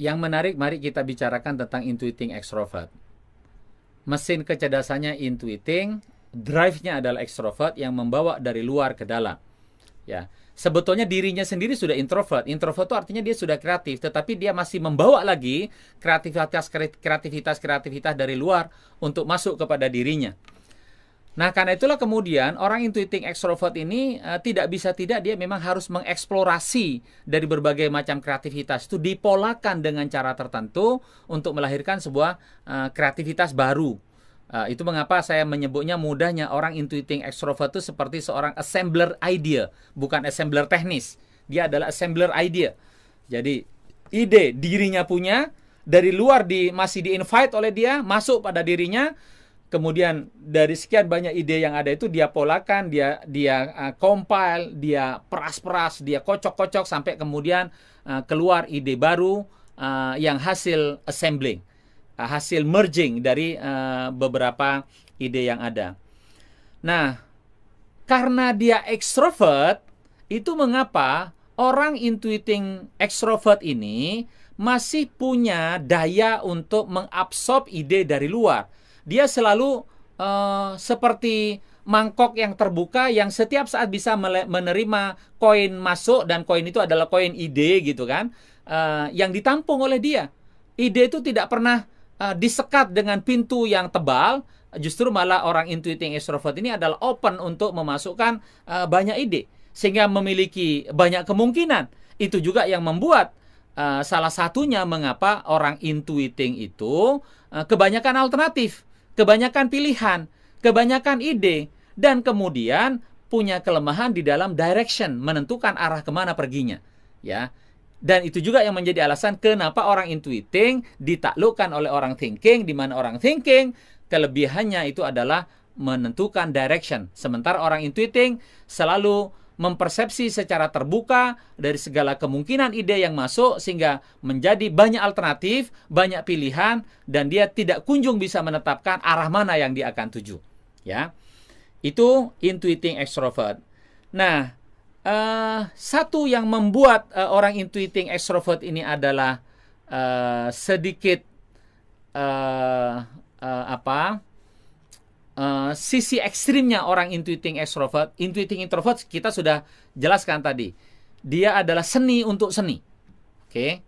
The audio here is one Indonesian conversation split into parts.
Yang menarik, mari kita bicarakan tentang intuiting extrovert. Mesin kecerdasannya intuiting, drive-nya adalah extrovert yang membawa dari luar ke dalam. Ya, sebetulnya dirinya sendiri sudah introvert. Introvert itu artinya dia sudah kreatif, tetapi dia masih membawa lagi kreativitas dari luar untuk masuk kepada dirinya. Nah, karena itulah kemudian orang intuiting extrovert ini tidak bisa tidak dia memang harus mengeksplorasi dari berbagai macam kreativitas. Itu dipolakan dengan cara tertentu untuk melahirkan sebuah kreativitas baru. Itu mengapa saya menyebutnya mudahnya orang intuiting extrovert itu seperti seorang assembler idea, bukan assembler teknis. Dia adalah assembler idea. Jadi ide dirinya punya, dari luar masih di-invite oleh dia, masuk pada dirinya. Kemudian dari sekian banyak ide yang ada itu dia polakan, dia compile, dia peras-peras, dia kocok-kocok sampai kemudian keluar ide baru yang hasil assembling, hasil merging dari beberapa ide yang ada. Nah, karena dia ekstrovert, itu mengapa orang intuiting extrovert ini masih punya daya untuk mengabsorb ide dari luar. Dia selalu seperti mangkok yang terbuka yang setiap saat bisa menerima koin masuk, dan koin itu adalah koin ide gitu kan, yang ditampung oleh dia. Ide itu tidak pernah disekat dengan pintu yang tebal. Justru malah orang intuiting extrovert ini adalah open untuk memasukkan banyak ide, sehingga memiliki banyak kemungkinan. Itu juga yang membuat salah satunya mengapa orang intuiting itu kebanyakan alternatif, kebanyakan pilihan, kebanyakan ide, dan kemudian punya kelemahan di dalam direction, menentukan arah kemana perginya. Ya, dan itu juga yang menjadi alasan kenapa orang intuiting ditaklukkan oleh orang thinking, di mana orang thinking kelebihannya itu adalah menentukan direction, sementara orang intuiting selalu mempersepsi secara terbuka dari segala kemungkinan ide yang masuk, sehingga menjadi banyak alternatif, banyak pilihan, dan dia tidak kunjung bisa menetapkan arah mana yang dia akan tuju. Ya, itu intuiting extrovert. Nah, satu yang membuat orang intuiting extrovert ini adalah sedikit sisi ekstrimnya orang intuiting extrovert. Intuiting introvert kita sudah jelaskan tadi. Dia adalah seni untuk seni. Oke.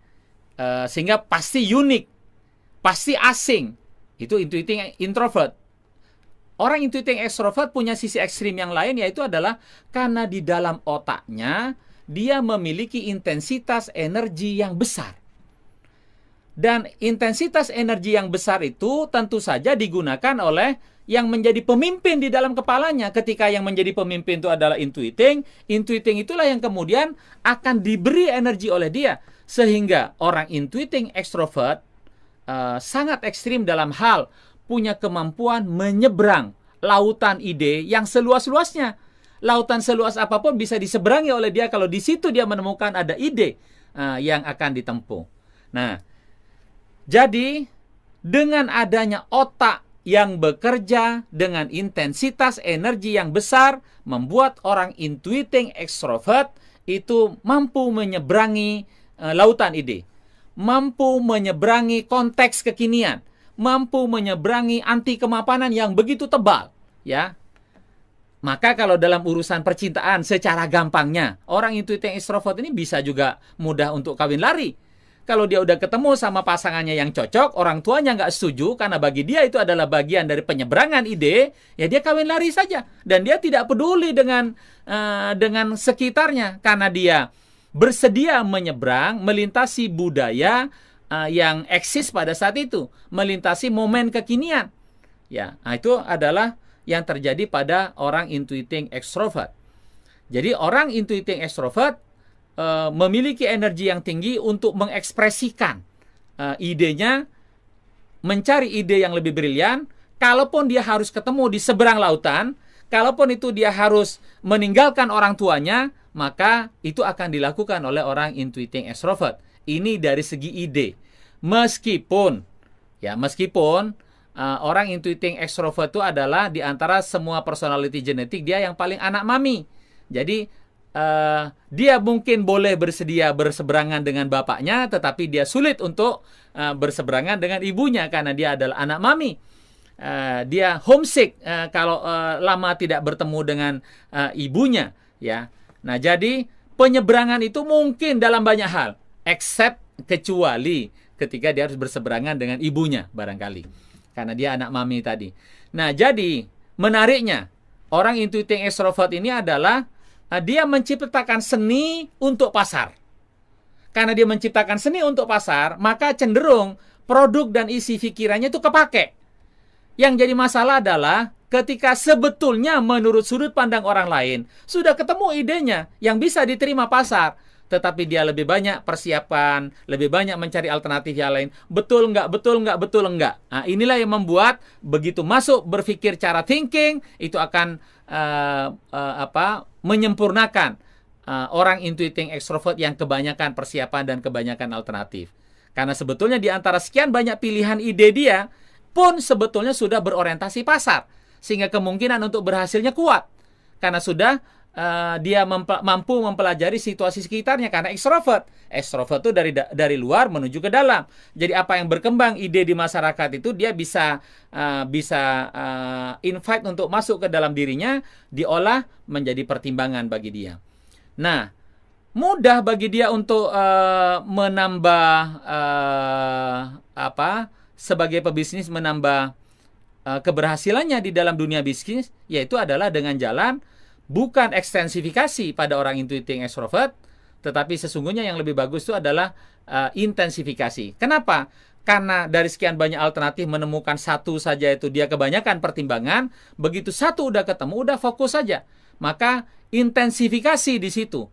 Sehingga pasti unik, pasti asing. Itu intuiting introvert. Orang intuiting extrovert punya sisi ekstrim yang lain, yaitu adalah karena di dalam otaknya dia memiliki intensitas energi yang besar. Dan intensitas energi yang besar itu tentu saja digunakan oleh yang menjadi pemimpin di dalam kepalanya. Ketika yang menjadi pemimpin itu adalah intuiting itulah yang kemudian akan diberi energi oleh dia. Sehingga orang intuiting extrovert sangat ekstrim dalam hal punya kemampuan menyeberang lautan ide yang seluas-luasnya. Lautan seluas apapun bisa diseberangi oleh dia kalau di situ dia menemukan ada ide yang akan ditempuh. Nah, jadi dengan adanya otak yang bekerja dengan intensitas energi yang besar, membuat orang intuiting extrovert itu mampu menyeberangi lautan ide, mampu menyeberangi konteks kekinian, mampu menyeberangi anti kemapanan yang begitu tebal, ya. Maka kalau dalam urusan percintaan secara gampangnya, orang intuiting extrovert ini bisa juga mudah untuk kawin lari. Kalau dia udah ketemu sama pasangannya yang cocok, orang tuanya nggak setuju karena bagi dia itu adalah bagian dari penyeberangan ide, ya dia kawin lari saja. Dan dia tidak peduli dengan sekitarnya karena dia bersedia menyeberang, melintasi budaya yang eksis pada saat itu, melintasi momen kekinian. Ya, nah itu adalah yang terjadi pada orang intuiting extrovert. Jadi orang intuiting extrovert memiliki energi yang tinggi untuk mengekspresikan idenya, mencari ide yang lebih brilian. Kalaupun dia harus ketemu di seberang lautan, kalaupun itu dia harus meninggalkan orang tuanya, maka itu akan dilakukan oleh orang intuiting extrovert. Ini dari segi ide. Meskipun orang intuiting extrovert itu adalah di antara semua personality genetik dia yang paling anak mami. Jadi dia mungkin boleh bersedia berseberangan dengan bapaknya, tetapi dia sulit untuk berseberangan dengan ibunya karena dia adalah anak mami. Dia homesick kalau lama tidak bertemu dengan ibunya, ya. Nah, jadi penyeberangan itu mungkin dalam banyak hal, except kecuali ketika dia harus berseberangan dengan ibunya barangkali, karena dia anak mami tadi. Nah, jadi menariknya orang intuiting extrovert ini adalah dia menciptakan seni untuk pasar. Karena dia menciptakan seni untuk pasar, maka cenderung produk dan isi pikirannya itu kepake. Yang jadi masalah adalah ketika sebetulnya menurut sudut pandang orang lain sudah ketemu idenya yang bisa diterima pasar, tetapi dia lebih banyak persiapan, lebih banyak mencari alternatif yang lain. Betul nggak, betul nggak, betul nggak. Nah, inilah yang membuat begitu masuk berpikir cara thinking, itu akan menyempurnakan orang intuiting extrovert yang kebanyakan persiapan dan kebanyakan alternatif. Karena sebetulnya di antara sekian banyak pilihan ide dia, pun sebetulnya sudah berorientasi pasar. Sehingga kemungkinan untuk berhasilnya kuat. Karena sudah dia mampu mempelajari situasi sekitarnya. Karena extrovert itu dari luar menuju ke dalam. Jadi apa yang berkembang ide di masyarakat itu dia bisa invite untuk masuk ke dalam dirinya, diolah menjadi pertimbangan bagi dia. Nah, mudah bagi dia untuk menambah sebagai pebisnis menambah keberhasilannya di dalam dunia bisnis, yaitu adalah dengan jalan bukan ekstensifikasi pada orang intuiting extrovert, tetapi sesungguhnya yang lebih bagus itu adalah intensifikasi. Kenapa? Karena dari sekian banyak alternatif menemukan satu saja itu dia kebanyakan pertimbangan, begitu satu udah ketemu, udah fokus saja. Maka intensifikasi di situ.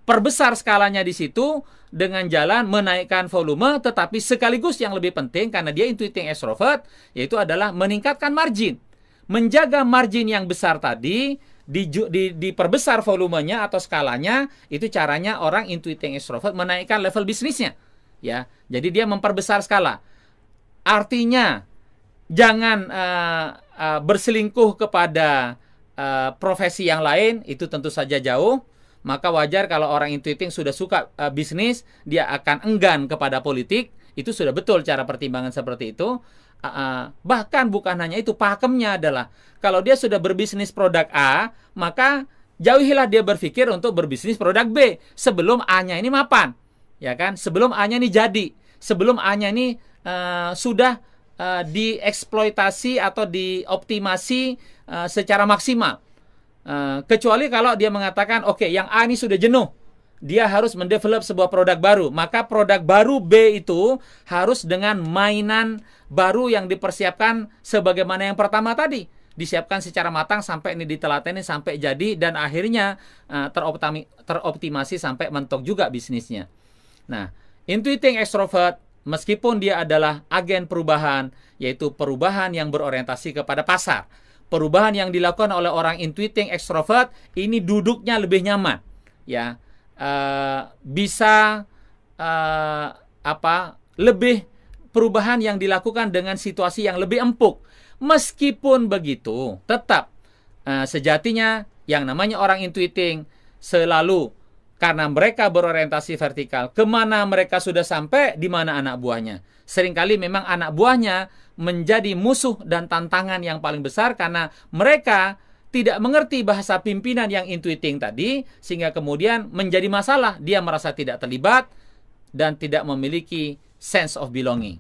Perbesar skalanya di situ dengan jalan menaikkan volume, tetapi sekaligus yang lebih penting karena dia intuiting extrovert, yaitu adalah meningkatkan margin. Menjaga margin yang besar tadi, diperbesar volumenya atau skalanya, itu caranya orang intuiting extrovert menaikkan level bisnisnya. Ya, jadi dia memperbesar skala. Artinya jangan berselingkuh kepada profesi yang lain, itu tentu saja jauh. Maka wajar kalau orang intuiting sudah suka bisnis, dia akan enggan kepada politik. Itu sudah betul cara pertimbangan seperti itu. Bahkan bukan hanya itu, pakemnya adalah kalau dia sudah berbisnis produk A, maka jauhilah dia berpikir untuk berbisnis produk B sebelum A-nya ini mapan, ya kan? Sebelum A-nya ini jadi, sebelum A-nya ini sudah dieksploitasi atau dioptimasi secara maksimal. Kecuali kalau dia mengatakan, oke, yang A ini sudah jenuh, dia harus mendevelop sebuah produk baru. Maka produk baru B itu harus dengan mainan baru yang dipersiapkan sebagaimana yang pertama tadi. Disiapkan secara matang sampai ini ditelateni sampai jadi dan akhirnya teroptimasi sampai mentok juga bisnisnya. Nah, intuiting extrovert meskipun dia adalah agen perubahan, yaitu perubahan yang berorientasi kepada pasar. Perubahan yang dilakukan oleh orang intuiting extrovert ini duduknya lebih nyaman, ya, bisa lebih perubahan yang dilakukan dengan situasi yang lebih empuk. Meskipun begitu, tetap sejatinya yang namanya orang intuiting selalu karena mereka berorientasi vertikal, kemana mereka sudah sampai, di mana anak buahnya. Seringkali memang anak buahnya menjadi musuh dan tantangan yang paling besar karena mereka tidak mengerti bahasa pimpinan yang intuiting tadi, sehingga kemudian menjadi masalah. Dia merasa tidak terlibat dan tidak memiliki sense of belonging.